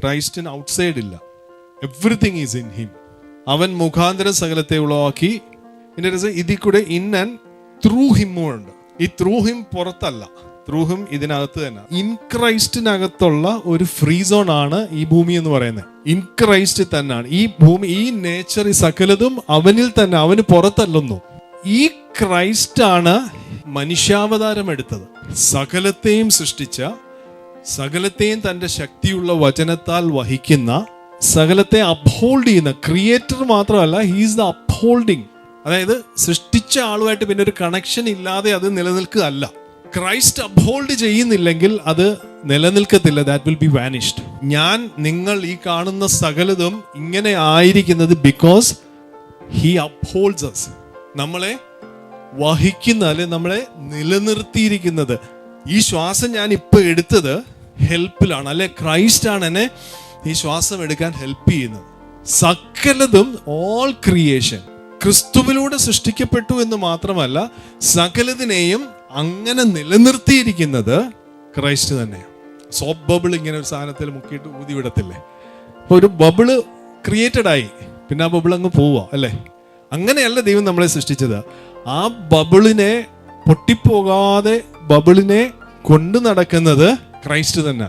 ക്രൈസ്റ്റിന് outside ഇല്ല. Everything is in him. അവൻ മുഖാന്തരം സകലത്തെ ഉളവാക്കി. ഇതിൽ കൂടെ ഇൻ ആൻഡ് ത്രൂ ഹിമ്മും ഉണ്ട്. ഈ ത്രൂ ഹിം പുറത്തല്ല, ത്രൂ ഹിം ഇതിനകത്ത് തന്നെ. ഇൻ ക്രൈസ്റ്റിനകത്തുള്ള ഒരു ഫ്രീ സോൺ ആണ് ഈ ഭൂമി എന്ന് പറയുന്നത്. ഇൻ ക്രൈസ്റ്റ് തന്നെയാണ് ഈ ഭൂമി, ഈ നേച്ചർ, ഈ സകലതും അവനിൽ തന്നെ, അവന് പുറത്തല്ലെന്നും. ഈ ക്രൈസ്റ്റ് ആണ് മനുഷ്യാവതാരം എടുത്തത്. സകലത്തെയും സൃഷ്ടിച്ച, സകലത്തെയും തന്റെ ശക്തിയുള്ള വചനത്താൽ വഹിക്കുന്ന, സകലത്തെ അപ്ഹോൾഡ് ചെയ്യുന്ന ക്രിയേറ്റർ മാത്രമല്ല, ഹീസ് ദ അപ്ഹോൾഡിങ്. അതായത് സൃഷ്ടിച്ച ആളുമായിട്ട് പിന്നെ ഒരു കണക്ഷൻ ഇല്ലാതെ അത് നിലനിൽക്കുകയല്ല. ക്രൈസ്റ്റ് അപ്ഹോൾഡ് ചെയ്യുന്നില്ലെങ്കിൽ അത് നിലനിൽക്കത്തില്ല. That will be vanished. നിങ്ങൾ ഈ കാണുന്ന സകലതും ഇങ്ങനെ ആയിരിക്കുന്നത് ബിക്കോസ് ഹി അപ്ഹോൾഡ്സ് us. നമ്മളെ വഹിക്കുന്ന, അല്ലെ നമ്മളെ നിലനിർത്തിയിരിക്കുന്നത്. ഈ ശ്വാസം ഞാൻ ഇപ്പൊ എടുത്തത് ഹെൽപ്പിലാണ്, അല്ലെ ക്രൈസ്റ്റ് ആണ് എന്നെ ഈ ശ്വാസം എടുക്കാൻ ഹെൽപ്പ് ചെയ്യുന്നത്. സകലതും, ഓൾ ക്രിയേഷൻ ക്രിസ്തുവിലൂടെ സൃഷ്ടിക്കപ്പെട്ടു എന്ന് മാത്രമല്ല, സകലതിനെയും അങ്ങനെ നിലനിർത്തിയിരിക്കുന്നത് ക്രൈസ്റ്റ് തന്നെയാണ്. സോപ്പ് ബബിൾ ഇങ്ങനെ ഒരു സാധനത്തിൽ മുക്കിയിട്ട് ഊതി വിടത്തില്ലേ? അപ്പൊ ഒരു ബബിള് ക്രിയേറ്റഡ് ആയി, പിന്നെ ആ ബബിൾ അങ്ങ് പോവുക, അല്ലേ? അങ്ങനെയല്ല ദൈവം നമ്മളെ സൃഷ്ടിച്ചത്. ആ ബബിളിനെ പൊട്ടിപ്പോകാതെ ബബിളിനെ കൊണ്ടു നടക്കുന്നത് ക്രൈസ്റ്റ് തന്നെ.